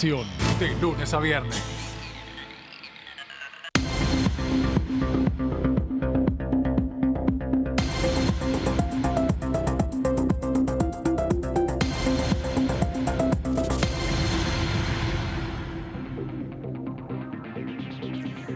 De lunes a viernes.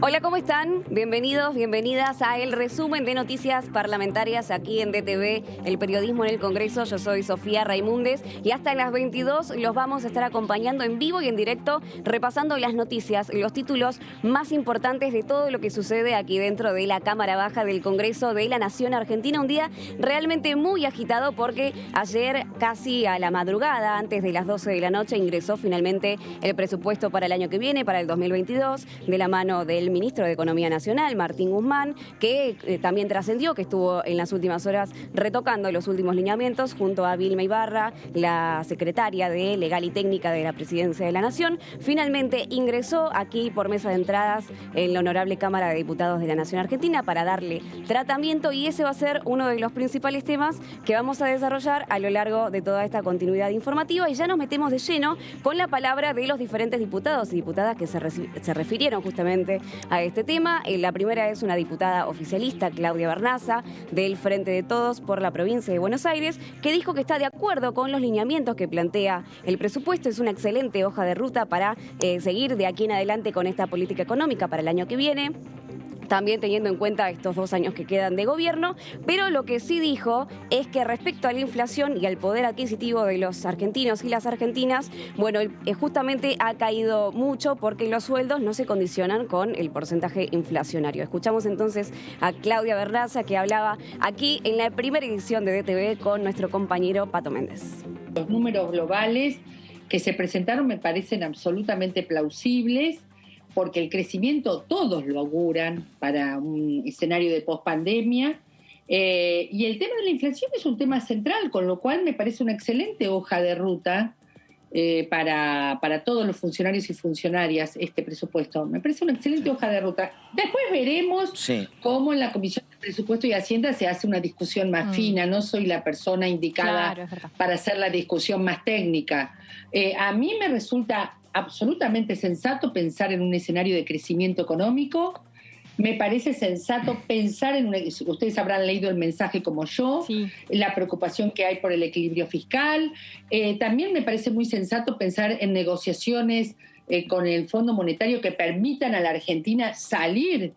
Hola, ¿cómo están? Bienvenidos, bienvenidas a el resumen de noticias parlamentarias aquí en DTV, el periodismo en el Congreso. Yo soy Sofía Raimundes y hasta las 22 los vamos a estar acompañando en vivo y en directo, repasando las noticias, los títulos más importantes de todo lo que sucede aquí dentro de la Cámara Baja del Congreso de la Nación Argentina. Un día realmente muy agitado porque ayer casi a la madrugada, antes de las 12 de la noche, ingresó finalmente el presupuesto para el año que viene, para el 2022, de la mano del ministro de Economía Nacional, Martín Guzmán, que también trascendió, que estuvo en las últimas horas retocando los últimos lineamientos junto a Vilma Ibarra, la secretaria de Legal y Técnica de la Presidencia de la Nación. Finalmente ingresó aquí por mesa de entradas en la Honorable Cámara de Diputados de la Nación Argentina para darle tratamiento, y ese va a ser uno de los principales temas que vamos a desarrollar a lo largo de toda esta continuidad informativa. Y ya nos metemos de lleno con la palabra de los diferentes diputados y diputadas que se refirieron justamente a este tema. La primera es una diputada oficialista, Claudia Vernaza, del Frente de Todos por la provincia de Buenos Aires, que dijo que está de acuerdo con los lineamientos que plantea el presupuesto. Es una excelente hoja de ruta para seguir de aquí en adelante con esta política económica para el año que viene, también teniendo en cuenta estos 2 años que quedan de gobierno. Pero lo que sí dijo es que respecto a la inflación y al poder adquisitivo de los argentinos y las argentinas, bueno, justamente ha caído mucho porque los sueldos no se condicionan con el porcentaje inflacionario. Escuchamos entonces a Claudia Vernaza, que hablaba aquí en la primera edición de DTV con nuestro compañero Pato Méndez. Los números globales que se presentaron me parecen absolutamente plausibles, porque el crecimiento todos lo auguran para un escenario de pospandemia, y el tema de la inflación es un tema central, con lo cual me parece una excelente hoja de ruta para todos los funcionarios y funcionarias este presupuesto. Me parece una excelente hoja de ruta. Después veremos cómo en la Comisión de Presupuesto y Hacienda se hace una discusión más fina. No soy la persona indicada para hacer la discusión más técnica. A mí me resulta absolutamente sensato pensar en un escenario de crecimiento económico. Me parece sensato pensar en ustedes habrán leído el mensaje como yo, la preocupación que hay por el equilibrio fiscal. También me parece muy sensato pensar en negociaciones con el Fondo Monetario que permitan a la Argentina salir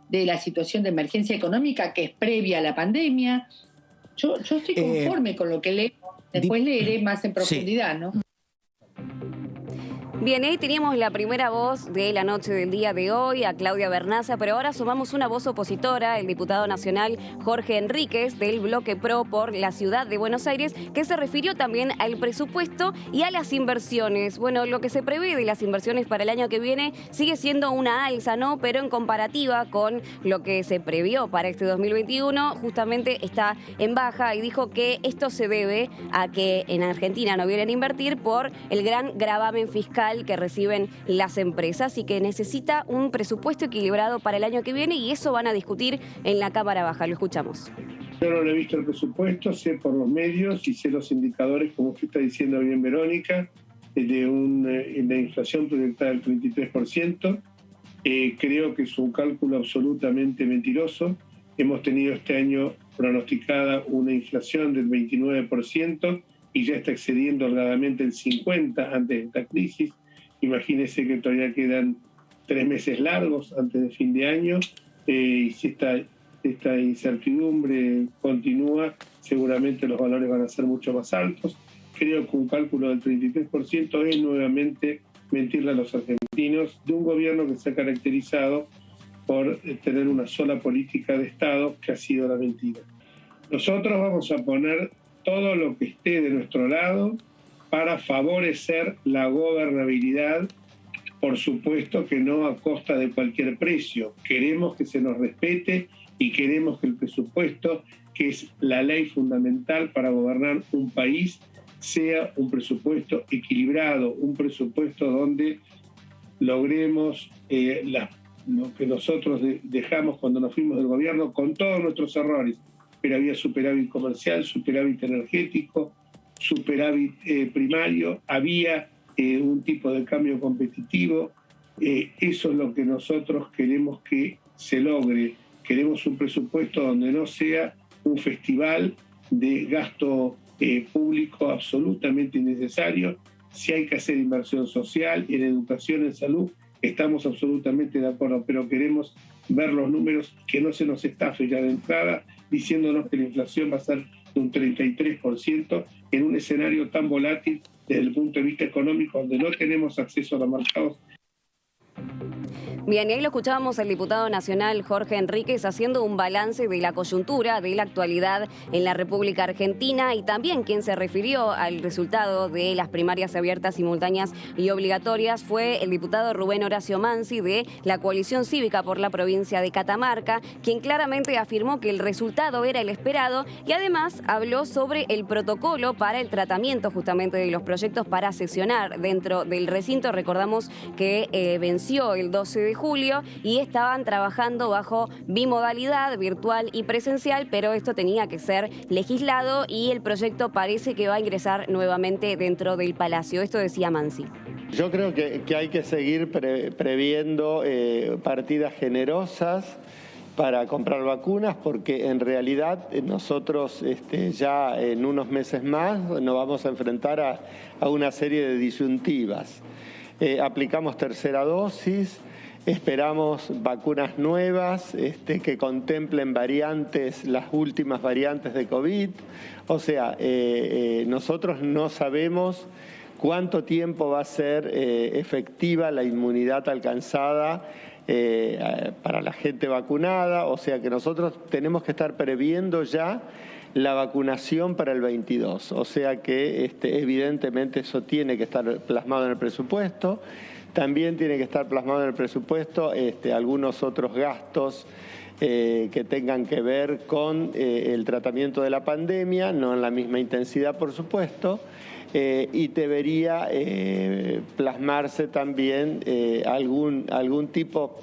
de la situación de emergencia económica que es previa a la pandemia. Yo estoy conforme con lo que leo. Después leeré más en profundidad, ¿no? Bien, ahí teníamos la primera voz de la noche del día de hoy, a Claudia Vernaza, pero ahora sumamos una voz opositora, el diputado nacional Jorge Enríquez, del Bloque PRO por la Ciudad de Buenos Aires, que se refirió también al presupuesto y a las inversiones. Bueno, lo que se prevé de las inversiones para el año que viene sigue siendo una alza, ¿no? Pero en comparativa con lo que se previó para este 2021, justamente está en baja, y dijo que esto se debe a que en Argentina no vienen a invertir por el gran gravamen fiscal que reciben las empresas, y que necesita un presupuesto equilibrado para el año que viene, y eso van a discutir en la Cámara Baja. Lo escuchamos. Yo no he visto el presupuesto, sé por los medios y sé los indicadores, como usted está diciendo bien, Verónica, de una inflación proyectada del 33%. Creo que es un cálculo absolutamente mentiroso. Hemos tenido este año pronosticada una inflación del 29% y ya está excediendo holgadamente el 50% antes de esta crisis. Imagínese que todavía quedan 3 meses largos antes de fin de año, y si esta incertidumbre continúa, seguramente los valores van a ser mucho más altos. Creo que un cálculo del 33% es nuevamente mentirle a los argentinos de un gobierno que se ha caracterizado por tener una sola política de Estado, que ha sido la mentira. Nosotros vamos a poner todo lo que esté de nuestro lado para favorecer la gobernabilidad, por supuesto que no a costa de cualquier precio. Queremos que se nos respete y queremos que el presupuesto, que es la ley fundamental para gobernar un país, sea un presupuesto equilibrado, un presupuesto donde logremos lo que nosotros dejamos cuando nos fuimos del gobierno, con todos nuestros errores, pero había superávit comercial, superávit energético, superávit primario, había un tipo de cambio competitivo. Eso es lo que nosotros queremos que se logre. Queremos un presupuesto donde no sea un festival de gasto público absolutamente innecesario. Si hay que hacer inversión social, en educación, en salud, estamos absolutamente de acuerdo, pero queremos ver los números, que no se nos estafe ya de entrada, diciéndonos que la inflación va a ser de un 33% en un escenario tan volátil desde el punto de vista económico, donde no tenemos acceso a los mercados. Bien, y ahí lo escuchábamos al diputado nacional Jorge Enríquez haciendo un balance de la coyuntura, de la actualidad en la República Argentina, y también quien se refirió al resultado de las primarias abiertas, simultáneas y obligatorias fue el diputado Rubén Horacio Mansi de la Coalición Cívica por la provincia de Catamarca, quien claramente afirmó que el resultado era el esperado y además habló sobre el protocolo para el tratamiento justamente de los proyectos para sesionar dentro del recinto. Recordamos que venció el 12 de julio y estaban trabajando bajo bimodalidad virtual y presencial, pero esto tenía que ser legislado y el proyecto parece que va a ingresar nuevamente dentro del Palacio. Esto decía Mansi. Yo creo que hay que seguir previendo partidas generosas para comprar vacunas, porque en realidad nosotros ya en unos meses más nos vamos a enfrentar a una serie de disyuntivas. Aplicamos tercera dosis, esperamos vacunas nuevas que contemplen variantes, las últimas variantes de COVID. O sea, nosotros no sabemos cuánto tiempo va a ser efectiva la inmunidad alcanzada para la gente vacunada. O sea que nosotros tenemos que estar previendo ya la vacunación para el 22. O sea que evidentemente eso tiene que estar plasmado en el presupuesto. También tiene que estar plasmado en el presupuesto algunos otros gastos que tengan que ver con el tratamiento de la pandemia, no en la misma intensidad, por supuesto, y debería plasmarse también algún tipo...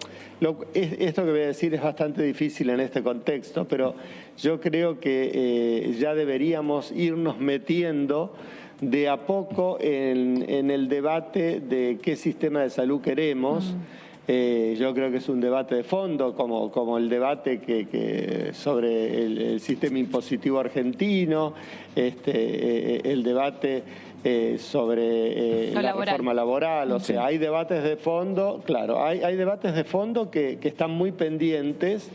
Esto que voy a decir es bastante difícil en este contexto, pero yo creo que ya deberíamos irnos metiendo de a poco en el debate de qué sistema de salud queremos. Yo creo que es un debate de fondo, como el debate que sobre el sistema impositivo argentino, el debate sobre la reforma laboral. O sea, hay debates de fondo, claro, hay debates de fondo que están muy pendientes,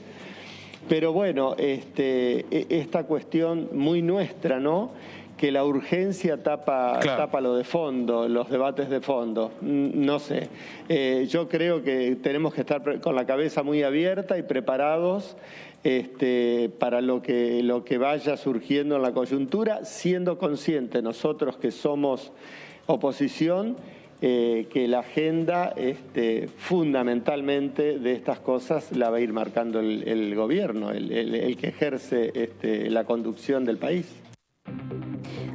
pero bueno, esta cuestión muy nuestra, ¿no?, que la urgencia tapa lo de fondo, los debates de fondo. No sé. Yo creo que tenemos que estar con la cabeza muy abierta y preparados para lo que vaya surgiendo en la coyuntura, siendo conscientes nosotros que somos oposición, que la agenda fundamentalmente de estas cosas la va a ir marcando el gobierno, el que ejerce la conducción del país.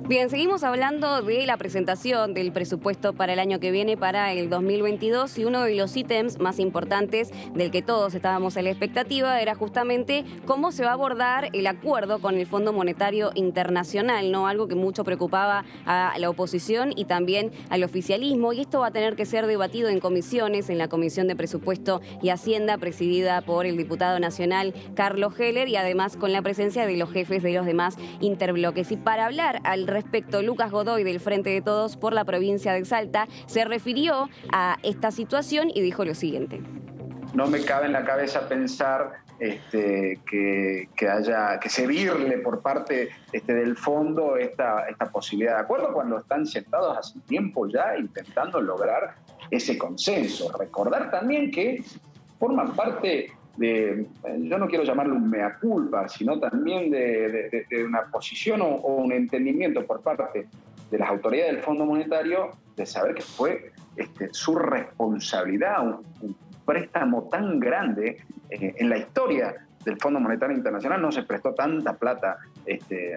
Bien, seguimos hablando de la presentación del presupuesto para el año que viene, para el 2022, y uno de los ítems más importantes del que todos estábamos a la expectativa era justamente cómo se va a abordar el acuerdo con el Fondo Monetario Internacional, ¿no? Algo que mucho preocupaba a la oposición y también al oficialismo, y esto va a tener que ser debatido en comisiones, en la Comisión de Presupuesto y Hacienda, presidida por el diputado nacional Carlos Heller, y además con la presencia de los jefes de los demás interbloques. Y para hablar al respecto, Lucas Godoy, del Frente de Todos por la provincia de Salta, se refirió a esta situación y dijo lo siguiente. No me cabe en la cabeza pensar que se virle por parte del fondo esta posibilidad de acuerdo, cuando están sentados hace tiempo ya intentando lograr ese consenso. Recordar también que forman parte yo no quiero llamarlo un mea culpa, sino también de una posición o un entendimiento por parte de las autoridades del Fondo Monetario de saber que fue su responsabilidad, un préstamo tan grande. En la historia del Fondo Monetario Internacional no se prestó tanta plata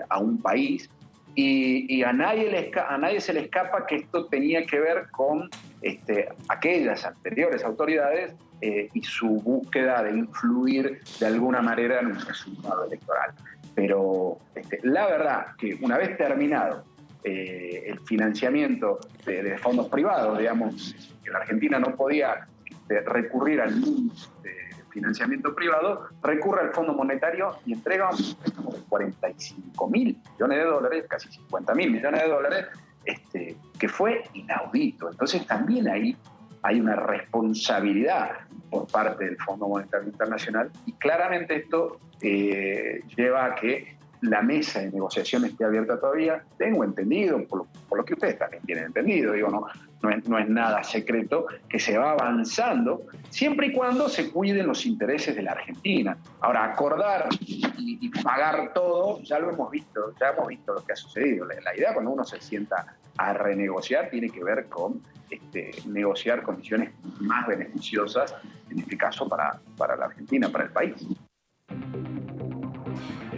a un país, y a nadie se le escapa que esto tenía que ver con aquellas anteriores autoridades y su búsqueda de influir de alguna manera en un resultado electoral. Pero la verdad que una vez terminado el financiamiento de fondos privados, digamos, que la Argentina no podía recurrir al financiamiento privado, recurre al Fondo Monetario y entrega un préstamo de 45.000 millones de dólares, casi 50.000 millones de dólares, que fue inaudito. Entonces también ahí hay una responsabilidad por parte del Fondo Monetario Internacional y claramente esto lleva a que la mesa de negociación esté abierta todavía. Tengo entendido, por lo que ustedes también tienen entendido, digo, no es nada secreto, que se va avanzando siempre y cuando se cuiden los intereses de la Argentina. Ahora, acordar y pagar todo, ya hemos visto lo que ha sucedido. La idea cuando uno se sienta a renegociar tiene que ver con negociar condiciones más beneficiosas, en este caso para la Argentina, para el país.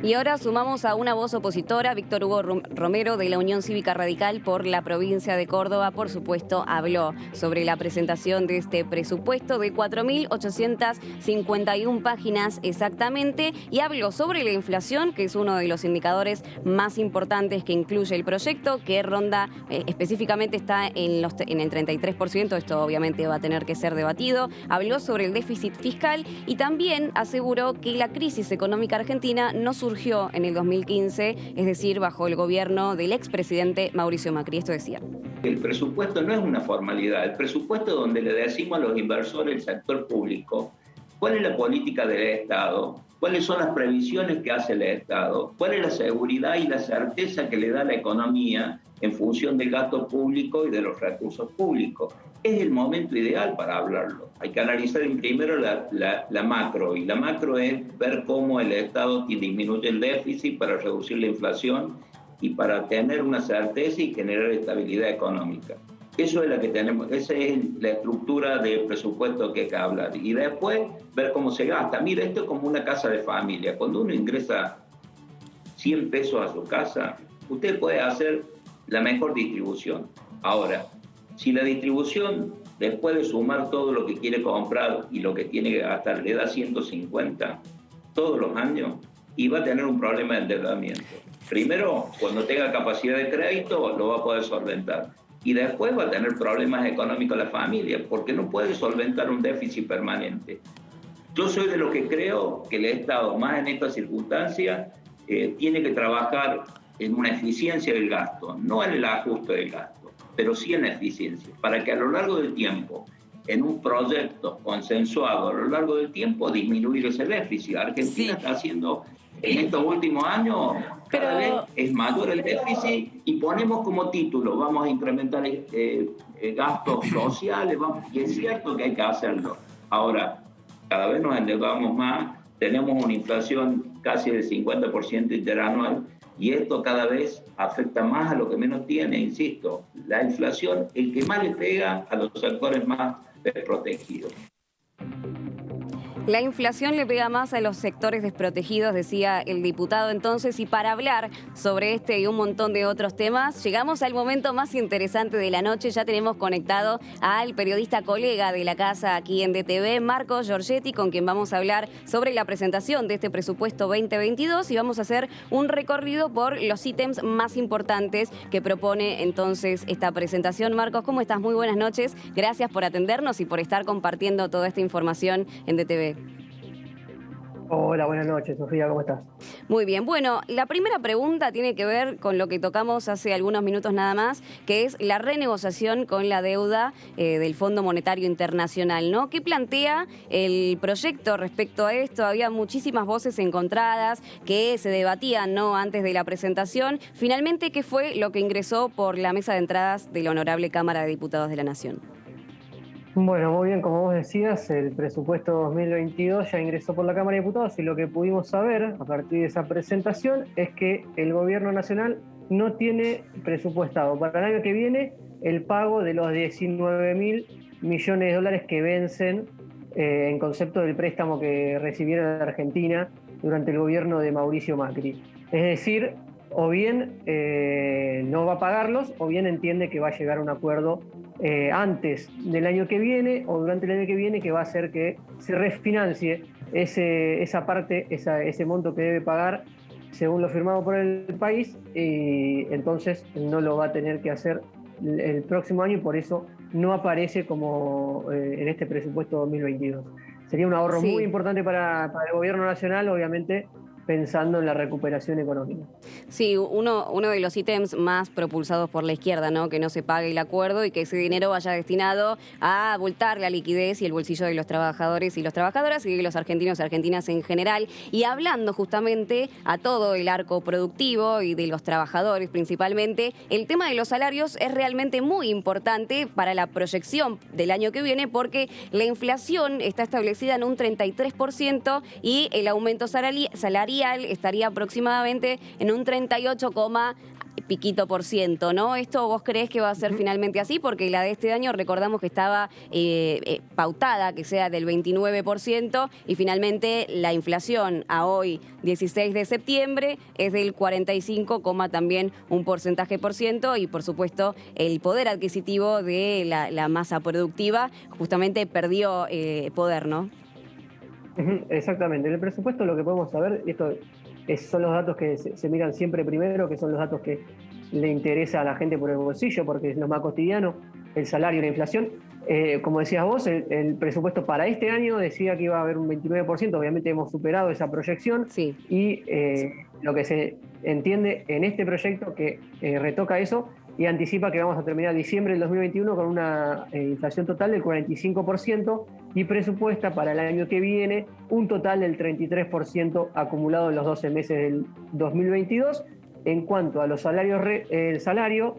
Y ahora sumamos a una voz opositora, Víctor Hugo Romero, de la Unión Cívica Radical por la provincia de Córdoba. Por supuesto, habló sobre la presentación de este presupuesto de 4.851 páginas exactamente y habló sobre la inflación, que es uno de los indicadores más importantes que incluye el proyecto, que ronda, específicamente está en el 33%. Esto obviamente va a tener que ser debatido. Habló sobre el déficit fiscal y también aseguró que la crisis económica argentina no surgió en el 2015, es decir, bajo el gobierno del expresidente Mauricio Macri. Esto decía. El presupuesto no es una formalidad. El presupuesto es donde le decimos a los inversores del sector público cuál es la política del Estado, cuáles son las previsiones que hace el Estado, cuál es la seguridad y la certeza que le da la economía en función del gasto público y de los recursos públicos. Es el momento ideal para hablarlo. Hay que analizar primero la macro, y la macro es ver cómo el Estado disminuye el déficit para reducir la inflación y para tener una certeza y generar estabilidad económica. Eso es la que tenemos, esa es la estructura del presupuesto que hay que hablar. Y después ver cómo se gasta. Mira, esto es como una casa de familia. Cuando uno ingresa 100 pesos a su casa, usted puede hacer la mejor distribución. Ahora, si la distribución, después de sumar todo lo que quiere comprar y lo que tiene que gastar, le da 150 todos los años, y va a tener un problema de endeudamiento. Primero, cuando tenga capacidad de crédito, lo va a poder solventar. Y después va a tener problemas económicos la familia, porque no puede solventar un déficit permanente. Yo soy de los que creo que el Estado, más en estas circunstancias, tiene que trabajar en una eficiencia del gasto, no en el ajuste del gasto, pero sí en la eficiencia, para que a lo largo del tiempo, en un proyecto consensuado a lo largo del tiempo, disminuir ese déficit. Argentina está haciendo, en estos últimos años, cada vez es mayor el déficit, y ponemos como título, vamos a incrementar gastos sociales, y es cierto que hay que hacerlo. Ahora, cada vez nos endeudamos más, tenemos una inflación casi del 50% interanual, y esto cada vez afecta más a lo que menos tiene. Insisto, la inflación, el que más le pega a los sectores más desprotegidos. La inflación le pega más a los sectores desprotegidos, decía el diputado entonces, y para hablar sobre este y un montón de otros temas, llegamos al momento más interesante de la noche. Ya tenemos conectado al periodista colega de la casa aquí en DTV, Marcos Giorgetti, con quien vamos a hablar sobre la presentación de este presupuesto 2022 y vamos a hacer un recorrido por los ítems más importantes que propone entonces esta presentación. Marcos, ¿cómo estás? Muy buenas noches. Gracias por atendernos y por estar compartiendo toda esta información en DTV. Hola, buenas noches, Sofía, ¿cómo estás? Muy bien, bueno, la primera pregunta tiene que ver con lo que tocamos hace algunos minutos nada más, que es la renegociación con la deuda del Fondo Monetario Internacional, ¿no? ¿Qué plantea el proyecto respecto a esto? Había muchísimas voces encontradas que se debatían, ¿no?, antes de la presentación. Finalmente, ¿qué fue lo que ingresó por la mesa de entradas de la Honorable Cámara de Diputados de la Nación? Bueno, muy bien, como vos decías, el presupuesto 2022 ya ingresó por la Cámara de Diputados y lo que pudimos saber a partir de esa presentación es que el Gobierno Nacional no tiene presupuestado para el año que viene el pago de los 19.000 millones de dólares que vencen en concepto del préstamo que recibieron de Argentina durante el gobierno de Mauricio Macri. Es decir, o bien no va a pagarlos, o bien entiende que va a llegar a un acuerdo antes del año que viene o durante el año que viene, que va a hacer que se refinancie esa parte, ese monto que debe pagar según lo firmado por el país, y entonces no lo va a tener que hacer el próximo año y por eso no aparece como en este presupuesto 2022. Sería un ahorro muy importante para el gobierno nacional, obviamente, pensando en la recuperación económica. Sí, uno de los ítems más propulsados por la izquierda, ¿no? Que no se pague el acuerdo y que ese dinero vaya destinado a abultar la liquidez y el bolsillo de los trabajadores y las trabajadoras y de los argentinos y argentinas en general. Y hablando justamente a todo el arco productivo y de los trabajadores principalmente, el tema de los salarios es realmente muy importante para la proyección del año que viene porque la inflación está establecida en un 33% y el aumento salarial estaría aproximadamente en un 38, piquito por ciento, ¿no? ¿Esto vos creés que va a ser finalmente así? Porque la de este año recordamos que estaba pautada que sea del 29% y finalmente la inflación a hoy, 16 de septiembre, es del 45, también un porcentaje por ciento y por supuesto el poder adquisitivo de la masa productiva justamente perdió poder, ¿no? Exactamente. En el presupuesto lo que podemos saber, son los datos que se miran siempre primero, que son los datos que le interesa a la gente por el bolsillo, porque es lo más cotidiano, el salario y la inflación. Como decías vos, el presupuesto para este año decía que iba a haber un 29%, obviamente hemos superado esa proyección y lo que se entiende en este proyecto que retoca eso y anticipa que vamos a terminar diciembre del 2021 con una inflación total del 45% y presupuesta para el año que viene un total del 33% acumulado en los 12 meses del 2022. En cuanto a los salarios, el salario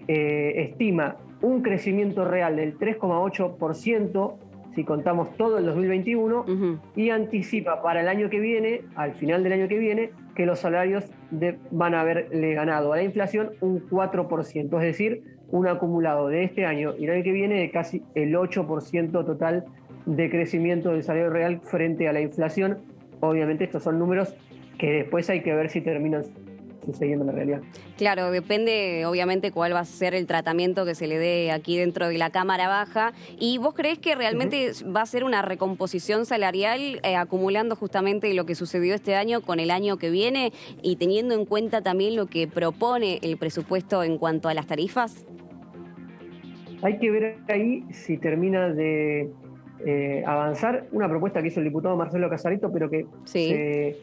estima un crecimiento real del 3,8% si contamos todo el 2021 y anticipa para el año que viene, al final del año que viene, que los salarios van a haberle ganado a la inflación un 4%, es decir, un acumulado de este año y el año que viene de casi el 8% total de crecimiento del salario real frente a la inflación. Obviamente estos son números que después hay que ver si terminan sucediendo en la realidad. Claro, depende obviamente cuál va a ser el tratamiento que se le dé aquí dentro de la Cámara Baja. ¿Y vos creés que realmente va a ser una recomposición salarial acumulando justamente lo que sucedió este año con el año que viene y teniendo en cuenta también lo que propone el presupuesto en cuanto a las tarifas? Hay que ver ahí si termina de avanzar una propuesta que hizo el diputado Marcelo Casarito, pero que se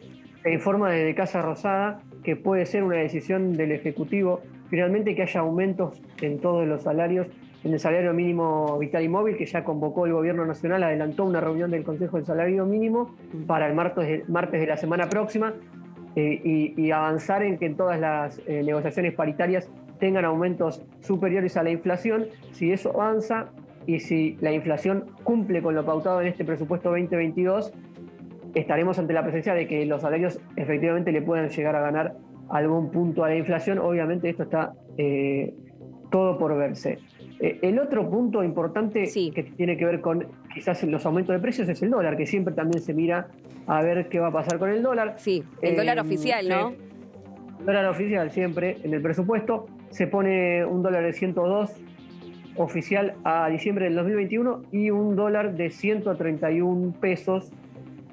informa desde Casa Rosada que puede ser una decisión del Ejecutivo finalmente que haya aumentos en todos los salarios, en el salario mínimo vital y móvil que ya convocó el Gobierno Nacional, adelantó una reunión del Consejo del Salario Mínimo para el martes de la semana próxima y avanzar en que en todas las negociaciones paritarias tengan aumentos superiores a la inflación. Si eso avanza y si la inflación cumple con lo pautado en este presupuesto 2022, estaremos ante la presencia de que los salarios efectivamente le puedan llegar a ganar algún punto a la inflación. Obviamente esto está todo por verse. El otro punto importante que tiene que ver con quizás los aumentos de precios es el dólar, que siempre también se mira a ver qué va a pasar con el dólar. Sí, el dólar oficial, ¿no? El dólar oficial siempre en el presupuesto. Se pone un dólar de 102 oficial a diciembre del 2021 y un dólar de 131 pesos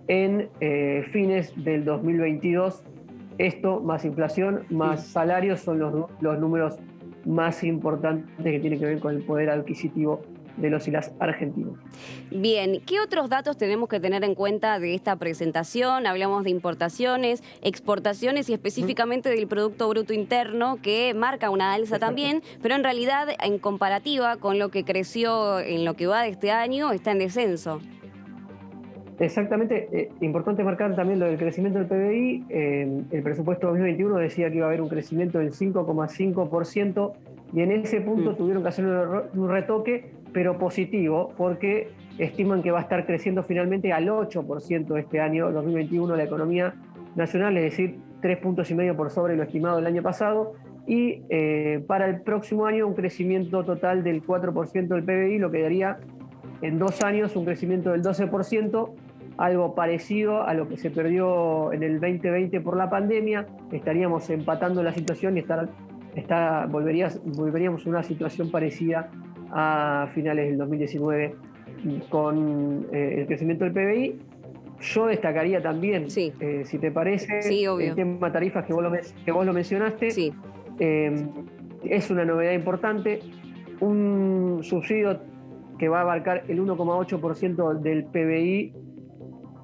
en fines del 2022. Esto más inflación, más salarios son los números más importantes que tienen que ver con el poder adquisitivo de los y las argentinos. Bien, ¿qué otros datos tenemos que tener en cuenta de esta presentación? Hablamos de importaciones, exportaciones y específicamente del Producto Bruto Interno, que marca una alza también, pero en realidad, en comparativa con lo que creció en lo que va de este año, está en descenso. Exactamente, importante marcar también lo del crecimiento del PBI. El presupuesto 2021 decía que iba a haber un crecimiento del 5,5% y en ese punto tuvieron que hacer un retoque, pero positivo, porque estiman que va a estar creciendo finalmente al 8% este año 2021 la economía nacional, es decir, 3,5 puntos por sobre lo estimado el año pasado, y para el próximo año un crecimiento total del 4% del PBI, lo que daría en 2 años un crecimiento del 12%, algo parecido a lo que se perdió en el 2020 por la pandemia. Estaríamos empatando la situación y volveríamos a una situación parecida a finales del 2019 con el crecimiento del PBI. Yo destacaría también, Sí. Si te parece, Sí, obvio. el tema tarifas que vos lo mencionaste. Sí. Es una novedad importante, un subsidio que va a abarcar el 1,8% del PBI,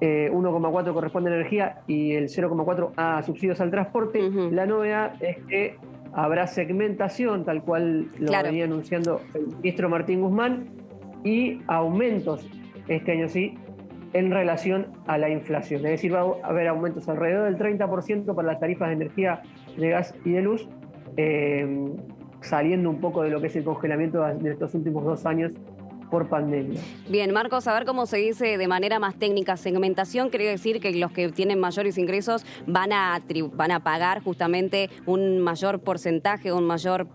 1,4% corresponde a energía y el 0,4% a subsidios al transporte. Ujú. La novedad es que habrá segmentación, tal cual lo Claro. venía anunciando el ministro Martín Guzmán, y aumentos este año sí en relación a la inflación. Es decir, va a haber aumentos alrededor del 30% para las tarifas de energía, de gas y de luz, saliendo un poco de lo que es el congelamiento de estos últimos 2 años por pandemia. Bien, Marcos, a ver cómo se dice de manera más técnica. Segmentación quiere decir que los que tienen mayores ingresos van a pagar justamente un mayor porcentaje, un mayor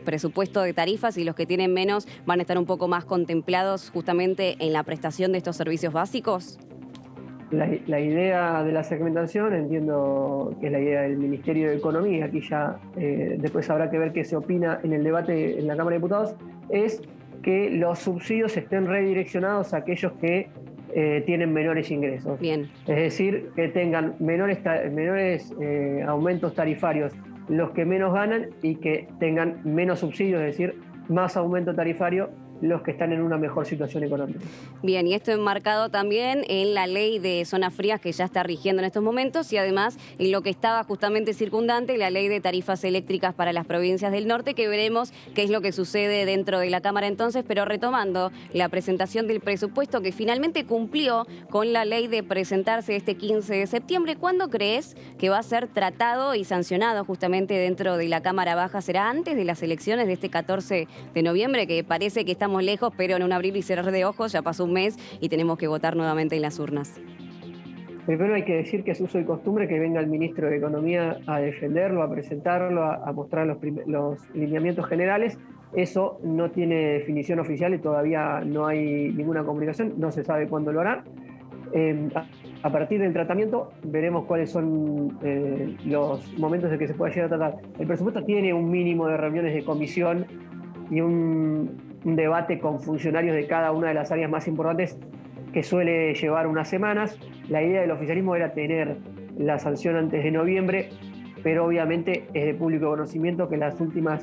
presupuesto de tarifas, y los que tienen menos van a estar un poco más contemplados justamente en la prestación de estos servicios básicos. La idea de la segmentación, entiendo que es la idea del Ministerio de Economía, aquí ya después habrá que ver qué se opina en el debate en la Cámara de Diputados, es que los subsidios estén redireccionados a aquellos que tienen menores ingresos. Bien. Es decir, que tengan menores aumentos tarifarios los que menos ganan, y que tengan menos subsidios, es decir, más aumento tarifario los que están en una mejor situación económica. Bien, y esto enmarcado también en la ley de zonas frías que ya está rigiendo en estos momentos, y además en lo que estaba justamente circundante, la ley de tarifas eléctricas para las provincias del norte, que veremos qué es lo que sucede dentro de la Cámara entonces. Pero retomando la presentación del presupuesto, que finalmente cumplió con la ley de presentarse este 15 de septiembre, ¿cuándo crees que va a ser tratado y sancionado justamente dentro de la Cámara Baja? ¿Será antes de las elecciones de este 14 de noviembre, que parece que estamos lejos, pero en un abrir y cerrar de ojos ya pasó un mes y tenemos que votar nuevamente en las urnas? Primero hay que decir que es uso y costumbre que venga el ministro de Economía a defenderlo, a presentarlo, a mostrar los lineamientos generales. Eso no tiene definición oficial y todavía no hay ninguna comunicación, no se sabe cuándo lo hará. A partir del tratamiento veremos cuáles son los momentos en que se pueda llegar a tratar. El presupuesto tiene un mínimo de reuniones de comisión y un debate con funcionarios de cada una de las áreas más importantes, que suele llevar unas semanas. La idea del oficialismo era tener la sanción antes de noviembre, pero obviamente es de público conocimiento que las últimas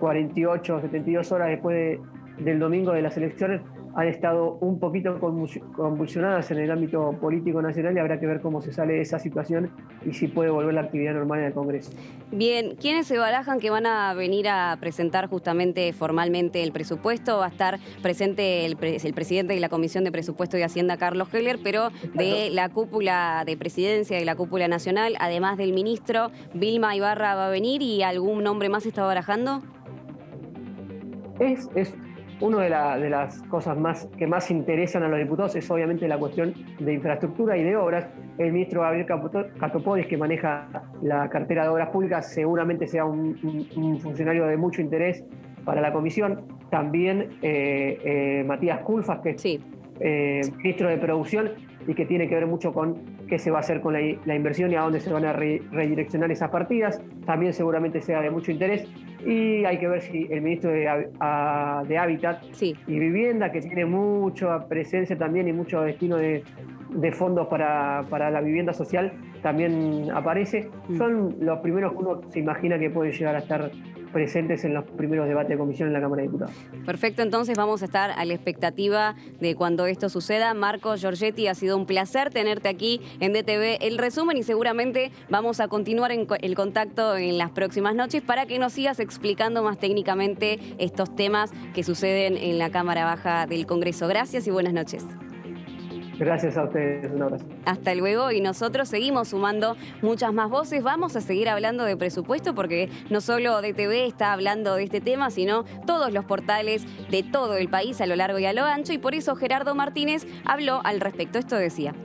48 o 72 horas después del domingo de las elecciones han estado un poquito convulsionadas en el ámbito político nacional, y habrá que ver cómo se sale de esa situación y si puede volver la actividad normal en el Congreso. Bien, ¿quiénes se barajan que van a venir a presentar justamente formalmente el presupuesto? Va a estar presente el presidente de la Comisión de Presupuesto y Hacienda, Carlos Heller, pero de la cúpula de presidencia, de la cúpula nacional, además del ministro, Vilma Ibarra va a venir, ¿y algún nombre más se está barajando? Es una de las cosas que más interesan a los diputados, es obviamente la cuestión de infraestructura y de obras. El ministro Gabriel Catopodis, que maneja la cartera de obras públicas, seguramente sea un funcionario de mucho interés para la comisión. También Matías Culfas, que es ministro de Producción, y que tiene que ver mucho con qué se va a hacer con la inversión y a dónde se van a redireccionar esas partidas. También seguramente sea de mucho interés. Y hay que ver si el ministro de Hábitat y Vivienda, que tiene mucha presencia también y mucho destino de fondos para la vivienda social, también aparece. Son los primeros que uno se imagina que pueden llegar a estar presentes en los primeros debates de comisión en la Cámara de Diputados. Perfecto, entonces vamos a estar a la expectativa de cuando esto suceda. Marcos Giorgetti, ha sido un placer tenerte aquí en DTV El Resumen, y seguramente vamos a continuar el contacto en las próximas noches para que nos sigas explicando más técnicamente estos temas que suceden en la Cámara Baja del Congreso. Gracias y buenas noches. Gracias a ustedes, un abrazo. Hasta luego, y nosotros seguimos sumando muchas más voces. Vamos a seguir hablando de presupuesto, porque no solo DTV está hablando de este tema, sino todos los portales de todo el país a lo largo y a lo ancho, y por eso Gerardo Martínez habló al respecto. Esto decía: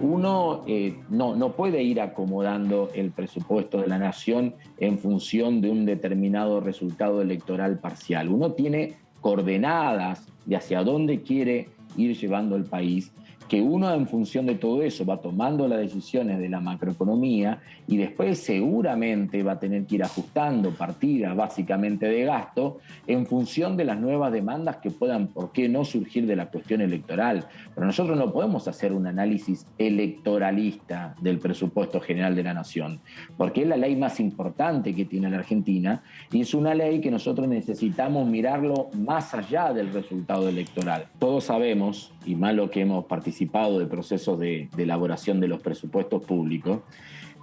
uno no puede ir acomodando el presupuesto de la nación en función de un determinado resultado electoral parcial. Uno tiene coordenadas de hacia dónde quiere ir llevando el país, que uno en función de todo eso va tomando las decisiones de la macroeconomía y después seguramente va a tener que ir ajustando partidas básicamente de gasto en función de las nuevas demandas que puedan, por qué no, surgir de la cuestión electoral. Pero nosotros no podemos hacer un análisis electoralista del presupuesto general de la Nación, porque es la ley más importante que tiene la Argentina y es una ley que nosotros necesitamos mirarlo más allá del resultado electoral. Todos sabemos, y más lo que hemos participado de procesos de elaboración de los presupuestos públicos,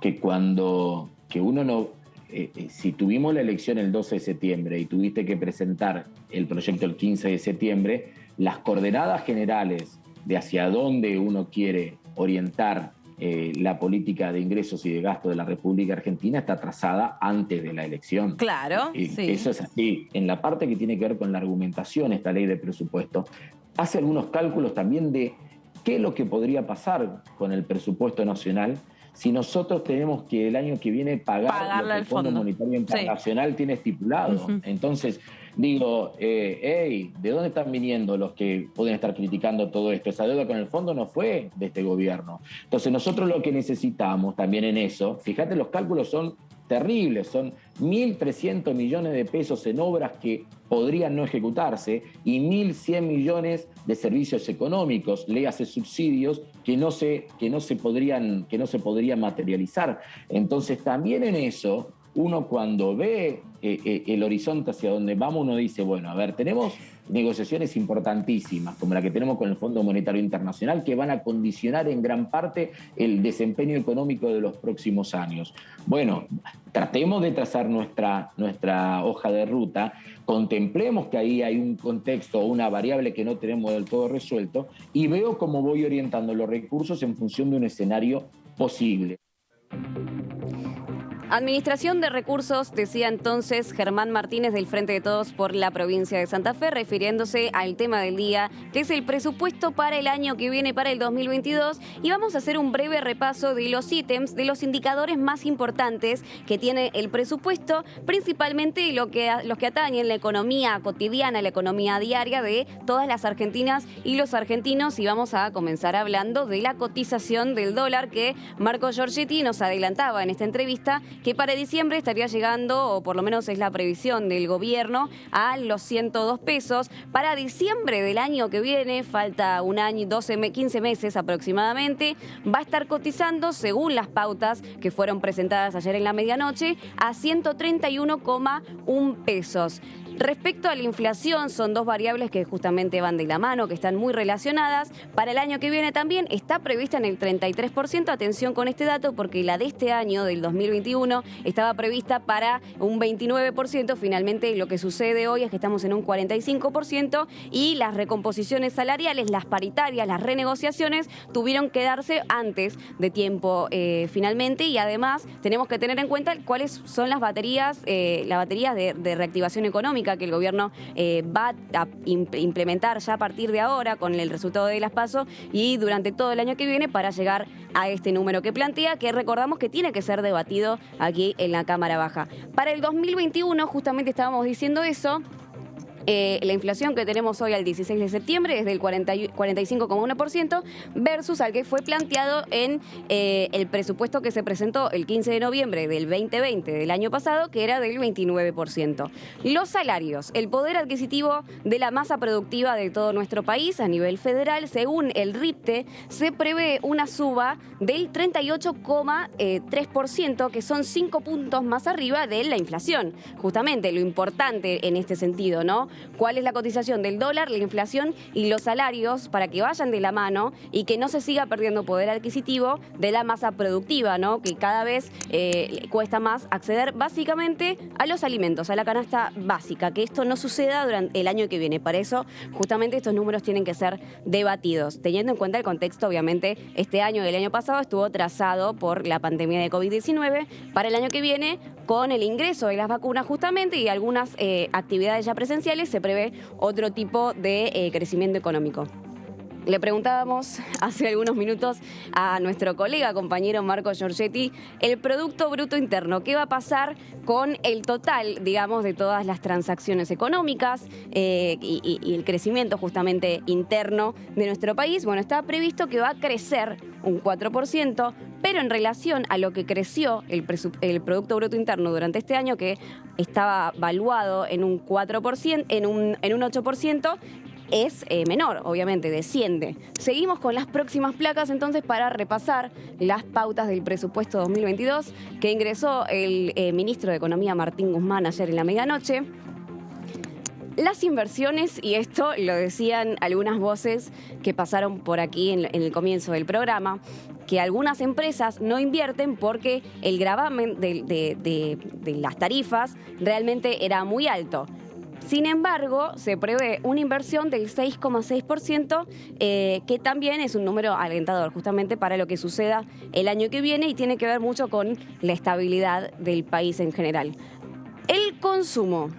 que si tuvimos la elección el 12 de septiembre y tuviste que presentar el proyecto el 15 de septiembre, las coordenadas generales de hacia dónde uno quiere orientar la política de ingresos y de gasto de la República Argentina está trazada antes de la elección. Claro, sí. Eso es así. En la parte que tiene que ver con la argumentación, esta ley de presupuesto hace algunos cálculos también de qué es lo que podría pasar con el presupuesto nacional si nosotros tenemos que el año que viene pagar lo que el Fondo Monetario Internacional tiene estipulado. Entonces, digo, ¿de dónde están viniendo los que pueden estar criticando todo esto? Esa deuda con el fondo no fue de este gobierno. Entonces, nosotros lo que necesitamos también en eso, fíjate, los cálculos son terribles, son 1.300 millones de pesos en obras que podrían no ejecutarse y 1.100 millones de servicios económicos, léase subsidios, que no se podrían materializar. Entonces también en eso, uno cuando ve el horizonte hacia donde vamos, uno dice, bueno, a ver, tenemos negociaciones importantísimas, como la que tenemos con el Fondo Monetario Internacional, que van a condicionar en gran parte el desempeño económico de los próximos años. Bueno, tratemos de trazar nuestra hoja de ruta, contemplemos que ahí hay un contexto o una variable que no tenemos del todo resuelto y veo cómo voy orientando los recursos en función de un escenario posible. Administración de recursos, decía entonces Germán Martínez del Frente de Todos por la provincia de Santa Fe, refiriéndose al tema del día, que es el presupuesto para el año que viene, para el 2022. Y vamos a hacer un breve repaso de los ítems, de los indicadores más importantes que tiene el presupuesto, principalmente los que atañen la economía cotidiana, la economía diaria de todas las argentinas y los argentinos. Y vamos a comenzar hablando de la cotización del dólar, que Marco Giorgetti nos adelantaba en esta entrevista, que para diciembre estaría llegando, o por lo menos es la previsión del gobierno, a los 102 pesos. Para diciembre del año que viene, falta un año, 15 meses aproximadamente, va a estar cotizando, según las pautas que fueron presentadas ayer en la medianoche, a 131,1 pesos. Respecto a la inflación, son dos variables que justamente van de la mano, que están muy relacionadas. Para el año que viene también está prevista en el 33%. Atención con este dato, porque la de este año, del 2021, estaba prevista para un 29%. Finalmente, lo que sucede hoy es que estamos en un 45% y las recomposiciones salariales, las paritarias, las renegociaciones, tuvieron que darse antes de tiempo finalmente. Y además, tenemos que tener en cuenta cuáles son las baterías de reactivación económica que el gobierno va a implementar ya a partir de ahora con el resultado de las PASO y durante todo el año que viene para llegar a este número que plantea, que recordamos que tiene que ser debatido aquí en la Cámara Baja. Para el 2021, justamente estábamos diciendo eso. La inflación que tenemos hoy al 16 de septiembre es del 45,1% versus al que fue planteado en el presupuesto que se presentó el 15 de noviembre del 2020 del año pasado, que era del 29%. Los salarios, el poder adquisitivo de la masa productiva de todo nuestro país a nivel federal, según el RIPTE, se prevé una suba del 38,3%, que son 5 puntos más arriba de la inflación. Justamente lo importante en este sentido, ¿no? ¿Cuál es la cotización del dólar, la inflación y los salarios para que vayan de la mano y que no se siga perdiendo poder adquisitivo de la masa productiva, ¿no? Que cada vez cuesta más acceder básicamente a los alimentos, a la canasta básica, que esto no suceda durante el año que viene. Para eso, justamente, estos números tienen que ser debatidos, teniendo en cuenta el contexto. Obviamente, este año y el año pasado estuvo trazado por la pandemia de COVID-19. Para el año que viene, con el ingreso de las vacunas justamente y algunas actividades ya presenciales, se prevé otro tipo de crecimiento económico. Le preguntábamos hace algunos minutos a nuestro colega, compañero Marco Giorgetti, el Producto Bruto Interno. ¿Qué va a pasar con el total, digamos, de todas las transacciones económicas y el crecimiento justamente interno de nuestro país? Bueno, está previsto que va a crecer un 4%, pero en relación a lo que creció el Producto Bruto Interno durante este año, que estaba valuado en un 4%, en un 8%, es menor, obviamente, desciende. Seguimos con las próximas placas entonces para repasar las pautas del presupuesto 2022 que ingresó el ministro de Economía Martín Guzmán ayer en la medianoche. Las inversiones, y esto lo decían algunas voces que pasaron por aquí en el comienzo del programa, que algunas empresas no invierten porque el gravamen de las tarifas realmente era muy alto. Sin embargo, se prevé una inversión del 6,6%, que también es un número alentador justamente para lo que suceda el año que viene y tiene que ver mucho con la estabilidad del país en general. El consumo,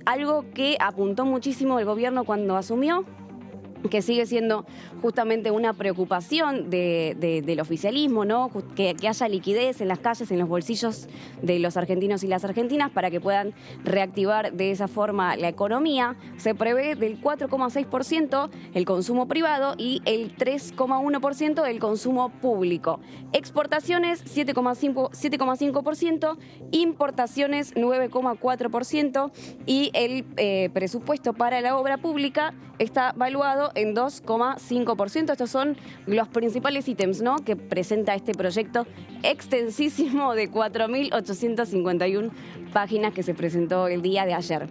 algo que apuntó muchísimo el gobierno cuando asumió, que sigue siendo justamente una preocupación del oficialismo, ¿no? Que haya liquidez en las calles, en los bolsillos de los argentinos y las argentinas para que puedan reactivar de esa forma la economía. Se prevé del 4,6% el consumo privado y el 3,1% el consumo público. Exportaciones 7,5%, importaciones 9,4% y el presupuesto para la obra pública está valuado en 2,5%. Estos son los principales ítems, ¿no?, que presenta este proyecto extensísimo de 4.851 páginas que se presentó el día de ayer.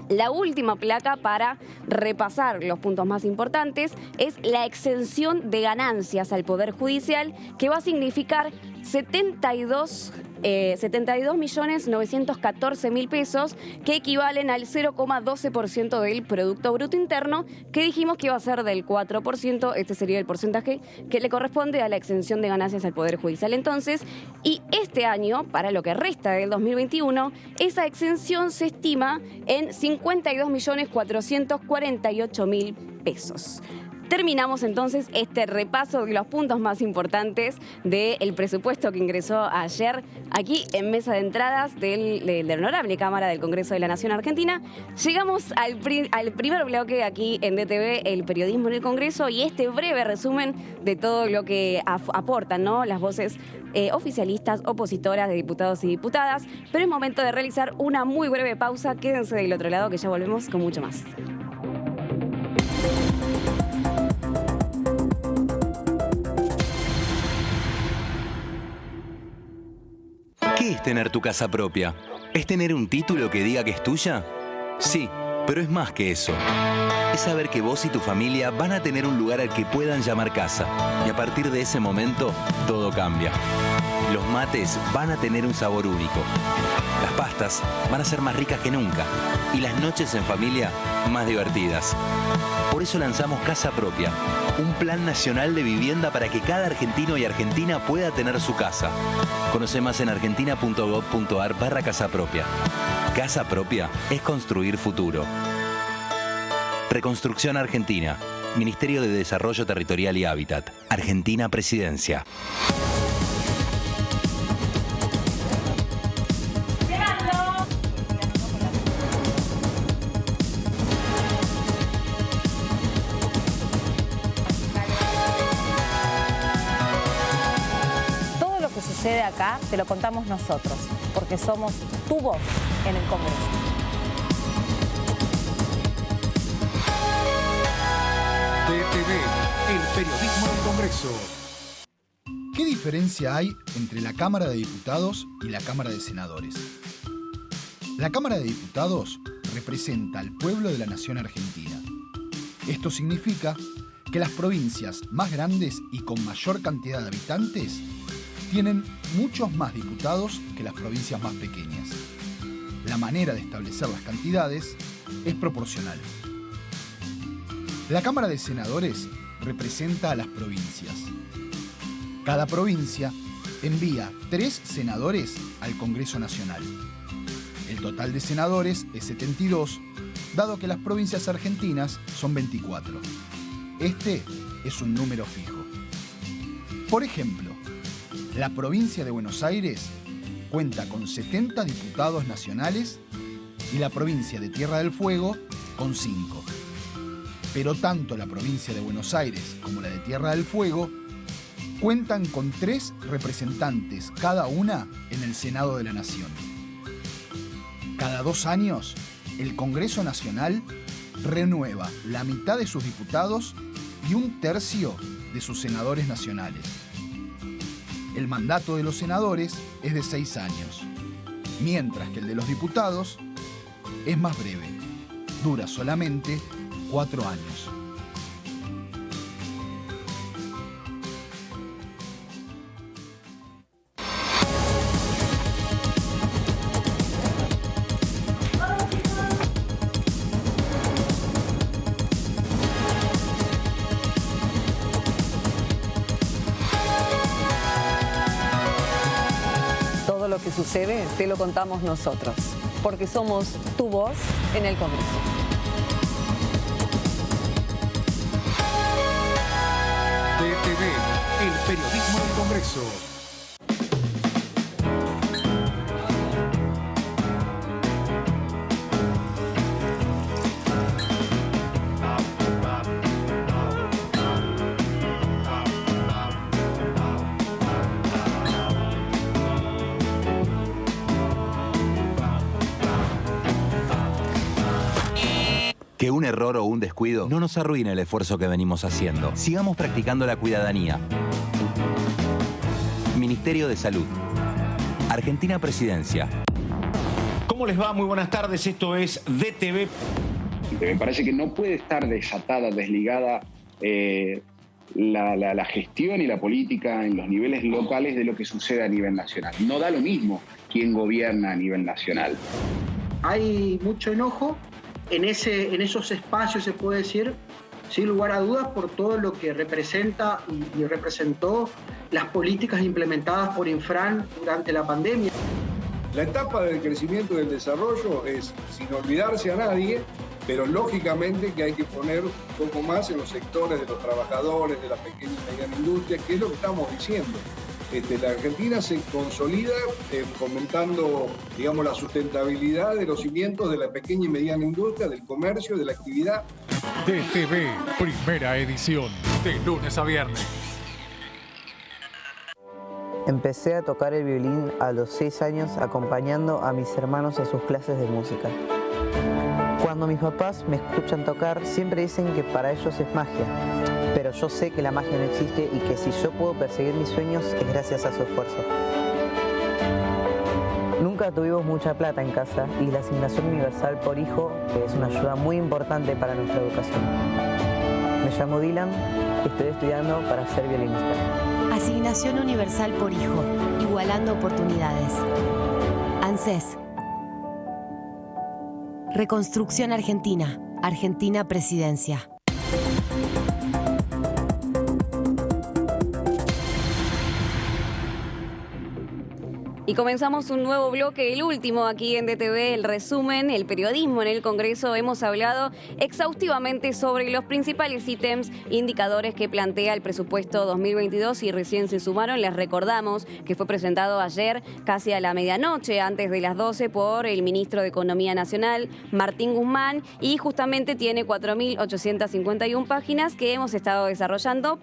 La última placa para repasar los puntos más importantes es la exención de ganancias al Poder Judicial, que va a significar 72.914.000 pesos, que equivalen al 0,12% del Producto Bruto Interno, que dijimos que iba a ser del 4%. Este sería el porcentaje que le corresponde a la exención de ganancias al Poder Judicial entonces. Y este año, para lo que resta del 2021, esa exención se estima en 52.448.000 pesos. Terminamos entonces este repaso de los puntos más importantes del presupuesto que ingresó ayer aquí en Mesa de Entradas de la Honorable Cámara del Congreso de la Nación Argentina. Llegamos al primer bloque aquí en DTV, el periodismo en el Congreso, y este breve resumen de todo lo que aportan, ¿no?, las voces oficialistas, opositoras, de diputados y diputadas. Pero es momento de realizar una muy breve pausa. Quédense del otro lado que ya volvemos con mucho más. ¿Qué es tener tu casa propia? ¿Es tener un título que diga que es tuya? Sí, pero es más que eso. Es saber que vos y tu familia van a tener un lugar al que puedan llamar casa. Y a partir de ese momento, todo cambia. Los mates van a tener un sabor único. Las pastas van a ser más ricas que nunca. Y las noches en familia, más divertidas. Por eso lanzamos Casa Propia, un plan nacional de vivienda para que cada argentino y argentina pueda tener su casa. Conoce más en argentina.gov.ar/Casa Propia. Casa Propia es construir futuro. Reconstrucción Argentina. Ministerio de Desarrollo Territorial y Hábitat. Argentina Presidencia. De acá te lo contamos nosotros, porque somos tu voz en el Congreso. DTV, el periodismo del Congreso. ¿Qué diferencia hay entre la Cámara de Diputados y la Cámara de Senadores? La Cámara de Diputados representa al pueblo de la nación argentina. Esto significa que las provincias más grandes y con mayor cantidad de habitantes tienen muchos más diputados que las provincias más pequeñas. La manera de establecer las cantidades es proporcional. La Cámara de Senadores representa a las provincias. Cada provincia envía 3 senadores al Congreso Nacional. El total de senadores es 72, dado que las provincias argentinas son 24. este es un número fijo. Por ejemplo, la provincia de Buenos Aires cuenta con 70 diputados nacionales y la provincia de Tierra del Fuego con 5. Pero tanto la provincia de Buenos Aires como la de Tierra del Fuego cuentan con 3 representantes cada una en el Senado de la Nación. Cada 2 años, el Congreso Nacional renueva la mitad de sus diputados y 1/3 de sus senadores nacionales. El mandato de los senadores es de 6 años, mientras que el de los diputados es más breve, dura solamente 4 años. Todo lo que sucede te lo contamos nosotros, porque somos tu voz en el Congreso. DTV, el periodismo del Congreso. Que un error o un descuido no nos arruine el esfuerzo que venimos haciendo. Sigamos practicando la cuidadanía. Ministerio de Salud. Argentina Presidencia. ¿Cómo les va? Muy buenas tardes. Esto es DTV. Me parece que no puede estar desatada, desligada la gestión y la política en los niveles locales de lo que sucede a nivel nacional. No da lo mismo quién gobierna a nivel nacional. Hay mucho enojo en esos espacios, se puede decir, sin lugar a dudas, por todo lo que representa y representó las políticas implementadas por Infran durante la pandemia. La etapa del crecimiento y del desarrollo es sin olvidarse a nadie, pero lógicamente que hay que poner un poco más en los sectores de los trabajadores, de la pequeña y mediana industria, que es lo que estamos diciendo. La Argentina se consolida fomentando, digamos, la sustentabilidad de los cimientos de la pequeña y mediana industria, del comercio, de la actividad. DTV, primera edición, de lunes a viernes. Empecé a tocar el violín a los 6 años acompañando a mis hermanos a sus clases de música. Cuando mis papás me escuchan tocar, siempre dicen que para ellos es magia. Pero yo sé que la magia no existe y que si yo puedo perseguir mis sueños es gracias a su esfuerzo. Nunca tuvimos mucha plata en casa y la asignación universal por hijo es una ayuda muy importante para nuestra educación. Me llamo Dylan y estoy estudiando para ser violinista. Asignación universal por hijo, igualando oportunidades. ANSES. Reconstrucción Argentina. Argentina Presidencia. Y comenzamos un nuevo bloque, el último aquí en DTV, el resumen, el periodismo en el Congreso. Hemos hablado exhaustivamente sobre los principales ítems, indicadores que plantea el presupuesto 2022 y recién se sumaron. Les recordamos que fue presentado ayer casi a la medianoche, antes de las 12, por el ministro de Economía Nacional, Martín Guzmán, y justamente tiene 4.851 páginas que hemos estado desarrollando,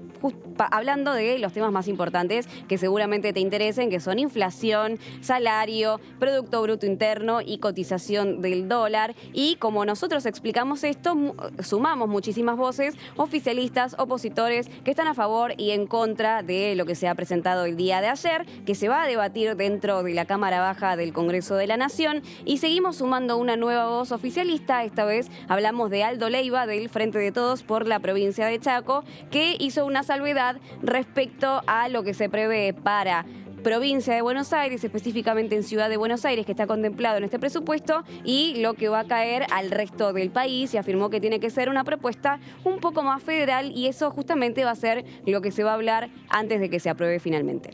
hablando de los temas más importantes que seguramente te interesen, que son inflación, salario, Producto Bruto Interno y cotización del dólar. Y como nosotros explicamos esto, sumamos muchísimas voces, oficialistas, opositores, que están a favor y en contra de lo que se ha presentado el día de ayer, que se va a debatir dentro de la Cámara Baja del Congreso de la Nación. Y seguimos sumando una nueva voz oficialista. Esta vez hablamos de Aldo Leiva, del Frente de Todos por la provincia de Chaco, que hizo una salvedad respecto a lo que se prevé para provincia de Buenos Aires, específicamente en Ciudad de Buenos Aires, que está contemplado en este presupuesto, y lo que va a caer al resto del país, y afirmó que tiene que ser una propuesta un poco más federal, y eso justamente va a ser lo que se va a hablar antes de que se apruebe finalmente.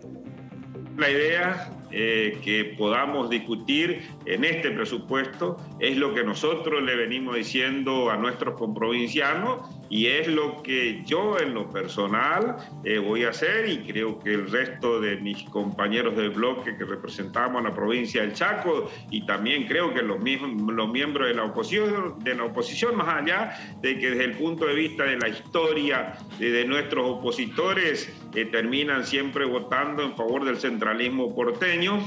La idea que podamos discutir en este presupuesto es lo que nosotros le venimos diciendo a nuestros comprovincianos y es lo que yo en lo personal voy a hacer, y creo que el resto de mis compañeros del bloque que representamos a la provincia del Chaco, y también creo que los miembros de la oposición, más allá de que desde el punto de vista de la historia de nuestros opositores terminan siempre votando en favor del centralismo porteño.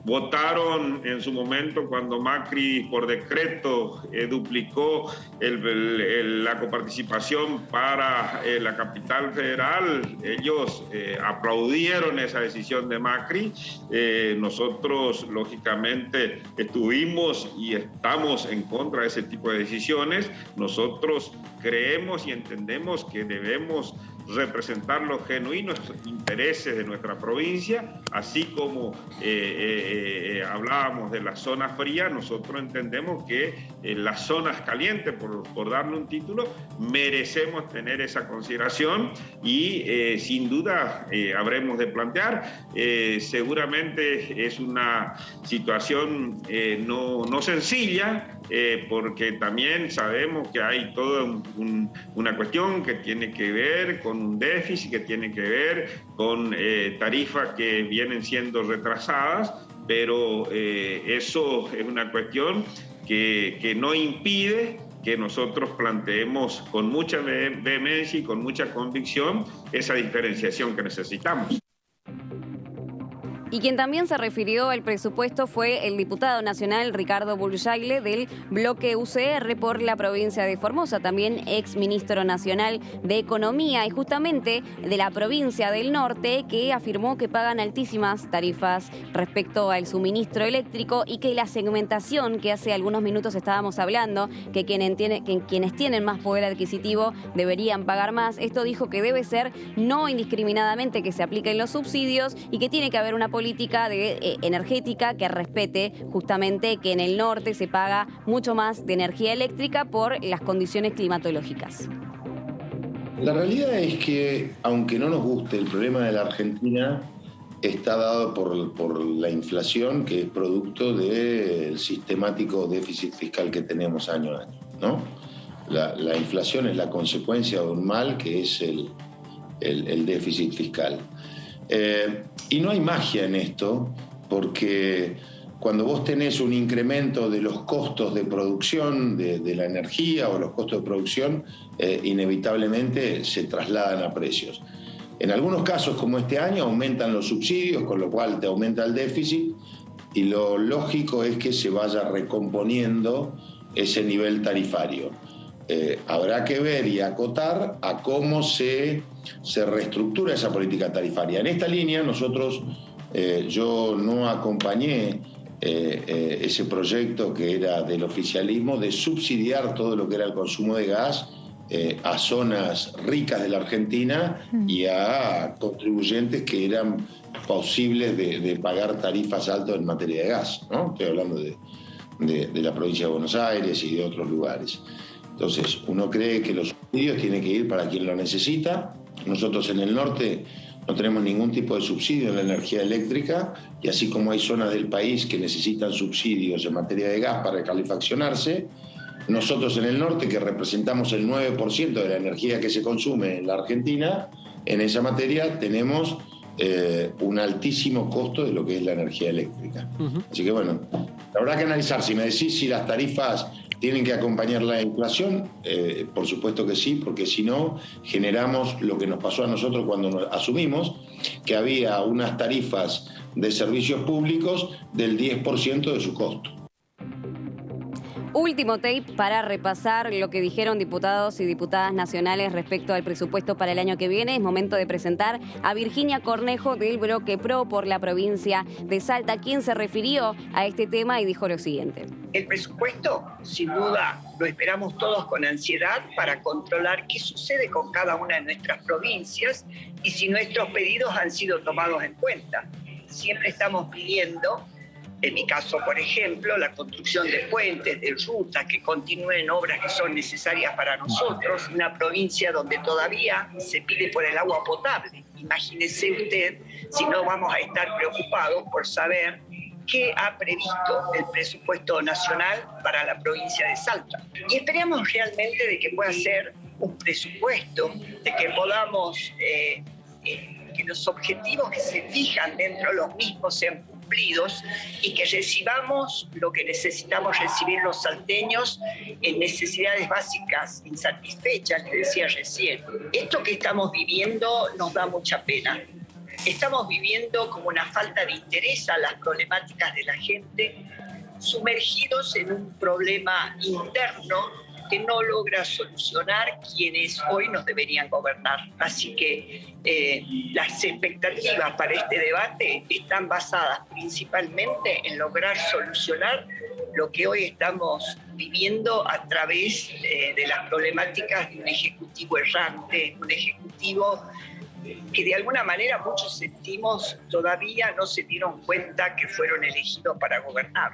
Votaron en su momento cuando Macri por decreto duplicó la coparticipación para la capital federal. Ellos aplaudieron esa decisión de Macri. Nosotros lógicamente estuvimos y estamos en contra de ese tipo de decisiones. Nosotros creemos y entendemos que debemos representar los genuinos intereses de nuestra provincia, así como hablábamos de las zonas frías. Nosotros entendemos que las zonas calientes, por darle un título, merecemos tener esa consideración, y sin duda habremos de plantear. Seguramente es una situación no sencilla, porque también sabemos que hay toda una cuestión que tiene que ver con un déficit, que tiene que ver con tarifas que vienen siendo retrasadas, pero eso es una cuestión que no impide que nosotros planteemos con mucha vehemencia y con mucha convicción esa diferenciación que necesitamos. Y quien también se refirió al presupuesto fue el diputado nacional Ricardo Burjaile del bloque UCR por la provincia de Formosa, también ex ministro nacional de Economía, y justamente de la provincia del norte, que afirmó que pagan altísimas tarifas respecto al suministro eléctrico, y que la segmentación que hace algunos minutos estábamos hablando, que quienes tienen más poder adquisitivo deberían pagar más. Esto dijo que debe ser no indiscriminadamente que se apliquen los subsidios, y que tiene que haber una política energética que respete justamente que en el norte se paga mucho más de energía eléctrica por las condiciones climatológicas. La realidad es que, aunque no nos guste, el problema de la Argentina está dado por la inflación, que es producto del sistemático déficit fiscal que tenemos año a año, ¿no? La inflación es la consecuencia de un mal que es el déficit fiscal. Y no hay magia en esto, porque cuando vos tenés un incremento de los costos de producción de la energía o los costos de producción, inevitablemente se trasladan a precios. En algunos casos, como este año, aumentan los subsidios, con lo cual te aumenta el déficit, y lo lógico es que se vaya recomponiendo ese nivel tarifario. Habrá que ver y acotar a cómo se reestructura esa política tarifaria. En esta línea nosotros, yo no acompañé ese proyecto que era del oficialismo de subsidiar todo lo que era el consumo de gas a zonas ricas de la Argentina y a contribuyentes que eran posibles de pagar tarifas altas en materia de gas, ¿no? Estoy hablando de la provincia de Buenos Aires y de otros lugares. Entonces, uno cree que los subsidios tienen que ir para quien lo necesita. Nosotros en el norte no tenemos ningún tipo de subsidio en la energía eléctrica, y así como hay zonas del país que necesitan subsidios en materia de gas para calefaccionarse, nosotros en el norte, que representamos el 9% de la energía que se consume en la Argentina, en esa materia tenemos un altísimo costo de lo que es la energía eléctrica. Así que bueno, habrá que analizar. Si me decís si las tarifas tienen que acompañar la inflación, por supuesto que sí, porque si no, generamos lo que nos pasó a nosotros cuando asumimos, que había unas tarifas de servicios públicos del 10% de su costo. Último tape para repasar lo que dijeron diputados y diputadas nacionales respecto al presupuesto para el año que viene. Es momento de presentar a Virginia Cornejo del Bloque PRO por la provincia de Salta, quien se refirió a este tema y dijo lo siguiente. El presupuesto, sin duda, lo esperamos todos con ansiedad para controlar qué sucede con cada una de nuestras provincias y si nuestros pedidos han sido tomados en cuenta. Siempre estamos pidiendo, en mi caso, por ejemplo, la construcción de puentes, de rutas, que continúen obras que son necesarias para nosotros. Una provincia donde todavía se pide por el agua potable. Imagínese usted si no vamos a estar preocupados por saber qué ha previsto el presupuesto nacional para la provincia de Salta. Y esperamos realmente de que pueda ser un presupuesto, de que podamos, que los objetivos que se fijan dentro de los mismos sean cumplidos y que recibamos lo que necesitamos recibir los salteños en necesidades básicas insatisfechas, le decía recién. Esto que estamos viviendo nos da mucha pena. Estamos viviendo como una falta de interés a las problemáticas de la gente, sumergidos en un problema interno que no logra solucionar quienes hoy nos deberían gobernar. Así que las expectativas para este debate están basadas principalmente en lograr solucionar lo que hoy estamos viviendo a través de las problemáticas de un ejecutivo errante, un ejecutivo que de alguna manera muchos sentimos todavía no se dieron cuenta que fueron elegidos para gobernar.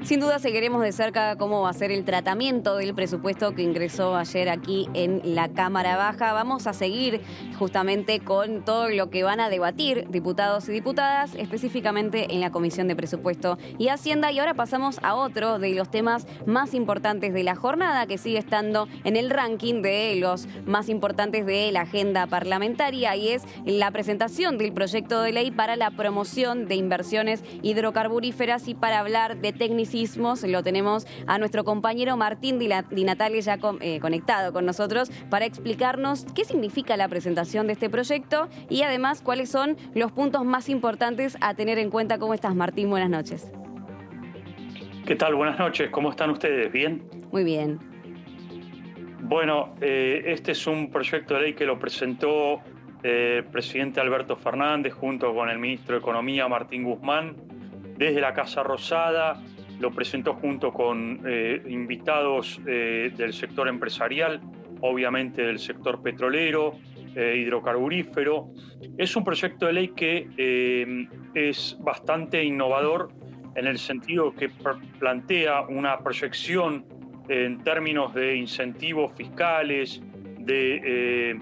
Sin duda seguiremos de cerca cómo va a ser el tratamiento del presupuesto que ingresó ayer aquí en la Cámara Baja. Vamos a seguir justamente con todo lo que van a debatir diputados y diputadas, específicamente en la Comisión de Presupuesto y Hacienda. Y ahora pasamos a otro de los temas más importantes de la jornada, que sigue estando en el ranking de los más importantes de la agenda parlamentaria, y es la presentación del proyecto de ley para la promoción de inversiones hidrocarburíferas. Y para hablar de tecnicismo lo tenemos a nuestro compañero Martín Di Natale ya conectado con nosotros para explicarnos qué significa la presentación de este proyecto y además cuáles son los puntos más importantes a tener en cuenta. ¿Cómo estás, Martín? Buenas noches. ¿Qué tal? Buenas noches. ¿Cómo están ustedes? ¿Bien? Muy bien. Bueno, este es un proyecto de ley que lo presentó el presidente Alberto Fernández junto con el ministro de Economía, Martín Guzmán, desde la Casa Rosada. Lo presentó junto con invitados del sector empresarial, obviamente del sector petrolero, hidrocarburífero. Es un proyecto de ley que es bastante innovador en el sentido que plantea una proyección en términos de incentivos fiscales, de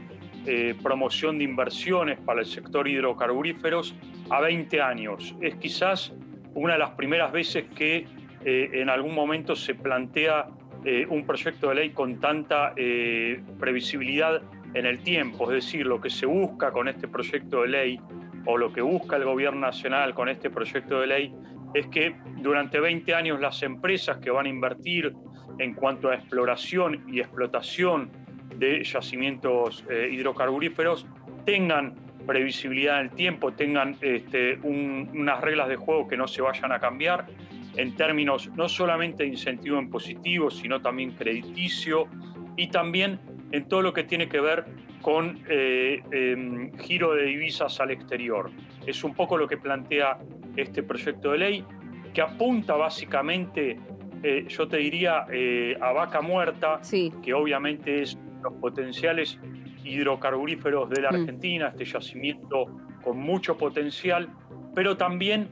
promoción de inversiones para el sector hidrocarburíferos a 20 años. Es quizás una de las primeras veces que en algún momento se plantea un proyecto de ley con tanta previsibilidad en el tiempo. Es decir, lo que se busca con este proyecto de ley o lo que busca el gobierno nacional con este proyecto de ley es que durante 20 años las empresas que van a invertir en cuanto a exploración y explotación de yacimientos hidrocarburíferos tengan previsibilidad en el tiempo, tengan unas reglas de juego que no se vayan a cambiar en términos no solamente de incentivo en positivo, sino también crediticio y también en todo lo que tiene que ver con giro de divisas al exterior. Es un poco lo que plantea este proyecto de ley, que apunta básicamente, yo te diría, a vaca muerta, sí, que obviamente es los potenciales hidrocarburíferos de la Argentina, este yacimiento con mucho potencial, pero también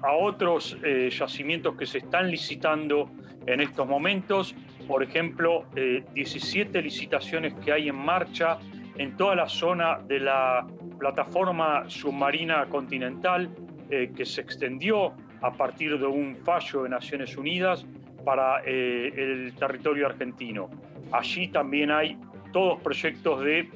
a otros yacimientos que se están licitando en estos momentos. Por ejemplo, 17 licitaciones que hay en marcha en toda la zona de la plataforma submarina continental que se extendió a partir de un fallo de Naciones Unidas para el territorio argentino. Allí también hay todos proyectos de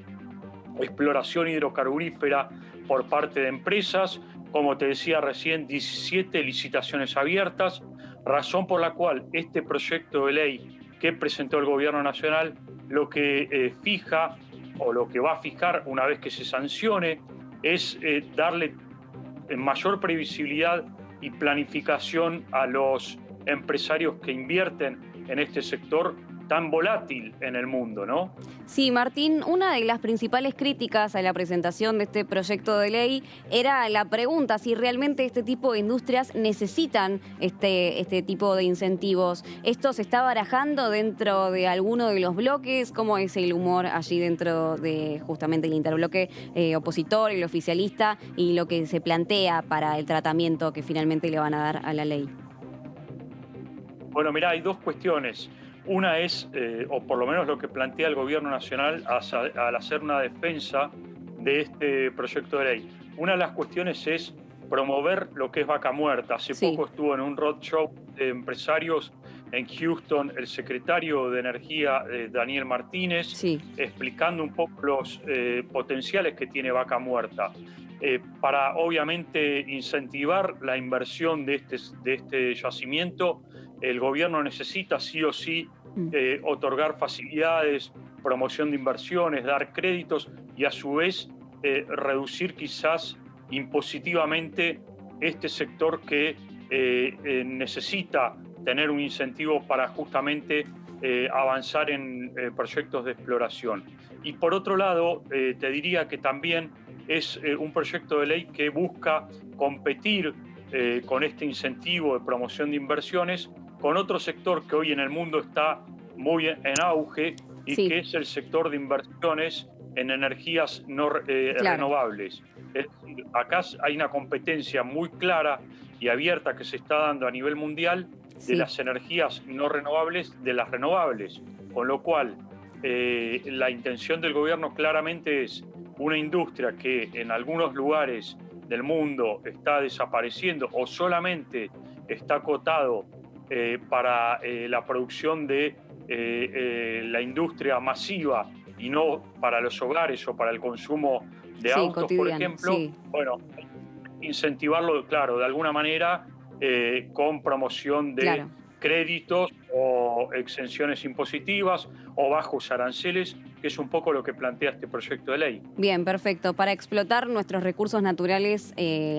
exploración hidrocarburífera por parte de empresas. Como te decía recién, 17 licitaciones abiertas, razón por la cual este proyecto de ley que presentó el Gobierno Nacional lo que fija o lo que va a fijar una vez que se sancione es darle mayor previsibilidad y planificación a los empresarios que invierten en este sector tan volátil en el mundo, ¿no? Sí, Martín, una de las principales críticas a la presentación de este proyecto de ley era la pregunta si realmente este tipo de industrias necesitan este tipo de incentivos. ¿Esto se está barajando dentro de alguno de los bloques? ¿Cómo es el humor allí dentro de justamente el interbloque opositor, el oficialista, y lo que se plantea para el tratamiento que finalmente le van a dar a la ley? Bueno, mirá, hay dos cuestiones. Una es, o por lo menos lo que plantea el Gobierno Nacional al hacer una defensa de este proyecto de ley. Una de las cuestiones es promover lo que es vaca muerta. Hace poco estuvo en un roadshow de empresarios en Houston el secretario de Energía, Daniel Martínez, explicando un poco los potenciales que tiene Vaca Muerta. Para obviamente incentivar la inversión de este yacimiento, el gobierno necesita sí o sí otorgar facilidades, promoción de inversiones, dar créditos y a su vez reducir quizás impositivamente este sector que necesita tener un incentivo para justamente avanzar en proyectos de exploración. Y por otro lado, te diría que también es un proyecto de ley que busca competir con este incentivo de promoción de inversiones con otro sector que hoy en el mundo está muy en auge y que es el sector de inversiones en energías no renovables. Es decir, acá hay una competencia muy clara y abierta que se está dando a nivel mundial de las energías no renovables de las renovables, con lo cual la intención del gobierno claramente es una industria que en algunos lugares del mundo está desapareciendo o solamente está acotado para la producción de la industria masiva y no para los hogares o para el consumo de autos, por ejemplo. Bueno, incentivarlo, claro, de alguna manera con promoción de créditos o exenciones impositivas o bajos aranceles, que es un poco lo que plantea este proyecto de ley. Bien, perfecto. Para explotar nuestros recursos naturales,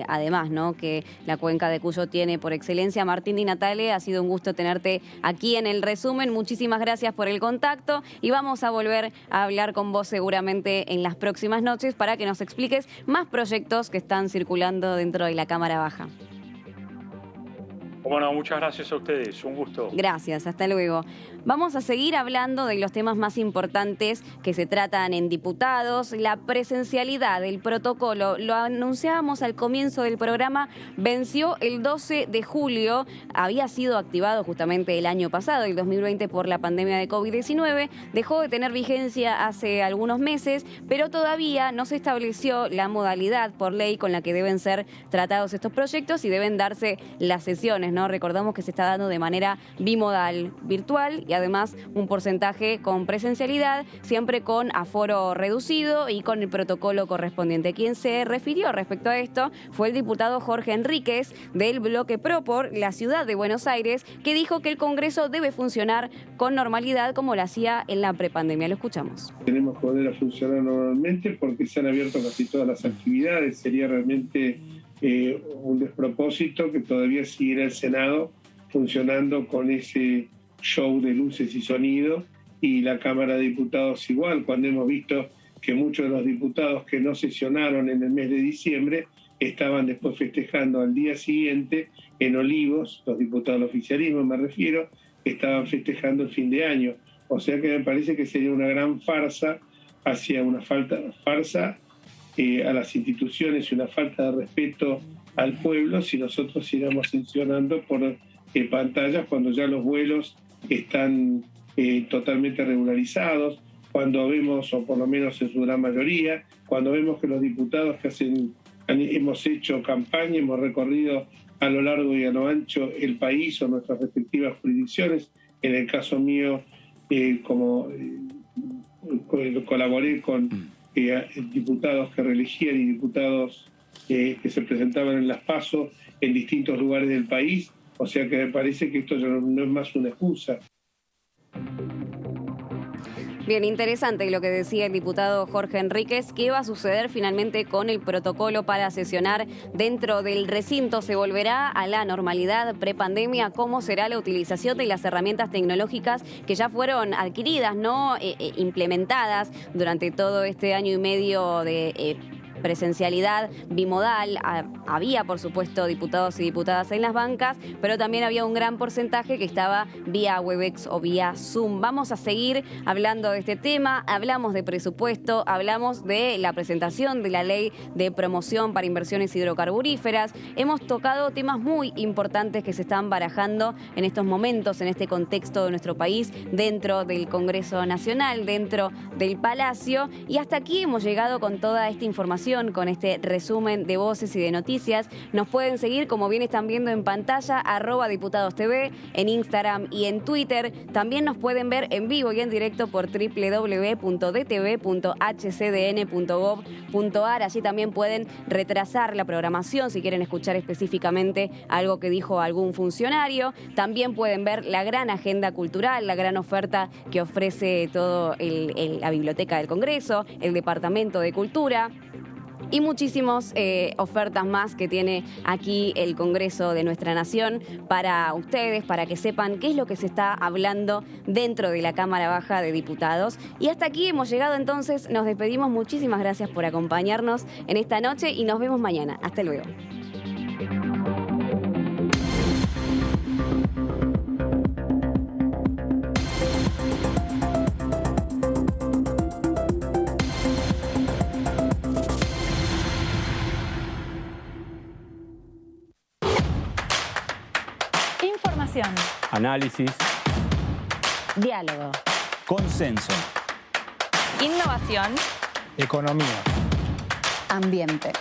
además, ¿no?, que la cuenca de Cuyo tiene por excelencia. Martín Di Natale, ha sido un gusto tenerte aquí en el resumen. Muchísimas gracias por el contacto y vamos a volver a hablar con vos seguramente en las próximas noches para que nos expliques más proyectos que están circulando dentro de la Cámara Baja. Bueno, muchas gracias a ustedes, un gusto. Gracias, hasta luego. Vamos a seguir hablando de los temas más importantes que se tratan en diputados. La presencialidad, el protocolo, lo anunciábamos al comienzo del programa, venció el 12 de julio. Había sido activado justamente el año pasado, el 2020, por la pandemia de COVID-19. Dejó de tener vigencia hace algunos meses, pero todavía no se estableció la modalidad por ley con la que deben ser tratados estos proyectos y deben darse las sesiones, ¿no? Recordamos que se está dando de manera bimodal, virtual y además un porcentaje con presencialidad, siempre con aforo reducido y con el protocolo correspondiente. Quien se refirió respecto a esto fue el diputado Jorge Enríquez del bloque PRO por la ciudad de Buenos Aires, que dijo que el Congreso debe funcionar con normalidad como lo hacía en la prepandemia. Lo escuchamos. Tenemos que volver a funcionar normalmente porque se han abierto casi todas las actividades. Sería realmente un despropósito que todavía siguiera el Senado funcionando con ese show de luces y sonido y la Cámara de Diputados igual, cuando hemos visto que muchos de los diputados que no sesionaron en el mes de diciembre estaban después festejando al día siguiente en Olivos, los diputados del oficialismo me refiero, estaban festejando el fin de año. O sea que me parece que sería una gran farsa hacia una farsa a las instituciones y una falta de respeto al pueblo si nosotros sigamos sesionando por pantallas cuando ya los vuelos están totalmente regularizados, cuando vemos, o por lo menos en su gran mayoría, cuando vemos que los diputados que hemos hecho campaña, hemos recorrido a lo largo y a lo ancho el país o nuestras respectivas jurisdicciones. En el caso mío, colaboré con diputados que reelegían y diputados que se presentaban en las PASO en distintos lugares del país. O sea que me parece que esto ya no es más una excusa. Bien, interesante lo que decía el diputado Jorge Enríquez. ¿Qué va a suceder finalmente con el protocolo para sesionar dentro del recinto? ¿Se volverá a la normalidad prepandemia? ¿Cómo será la utilización de las herramientas tecnológicas que ya fueron adquiridas, no implementadas durante todo este año y medio de presencialidad bimodal? Había, por supuesto, diputados y diputadas en las bancas, pero también había un gran porcentaje que estaba vía Webex o vía Zoom. Vamos a seguir hablando de este tema. Hablamos de presupuesto, hablamos de la presentación de la ley de promoción para inversiones hidrocarburíferas. Hemos tocado temas muy importantes que se están barajando en estos momentos, en este contexto de nuestro país, dentro del Congreso Nacional, dentro del Palacio. Y hasta aquí hemos llegado con toda esta información programación con este resumen de voces y de noticias. Nos pueden seguir, como bien están viendo en pantalla, @diputadostv, en Instagram y en Twitter. También nos pueden ver en vivo y en directo por www.dtv.hcdn.gov.ar. Allí también pueden retrasar la programación si quieren escuchar específicamente algo que dijo algún funcionario. También pueden ver la gran agenda cultural, la gran oferta que ofrece todo la Biblioteca del Congreso, el Departamento de Cultura y muchísimas ofertas más que tiene aquí el Congreso de nuestra Nación para ustedes, para que sepan qué es lo que se está hablando dentro de la Cámara Baja de Diputados. Y hasta aquí hemos llegado, entonces nos despedimos. Muchísimas gracias por acompañarnos en esta noche y nos vemos mañana. Hasta luego. Información. Análisis. Diálogo. Consenso. Innovación. Economía. Ambiente.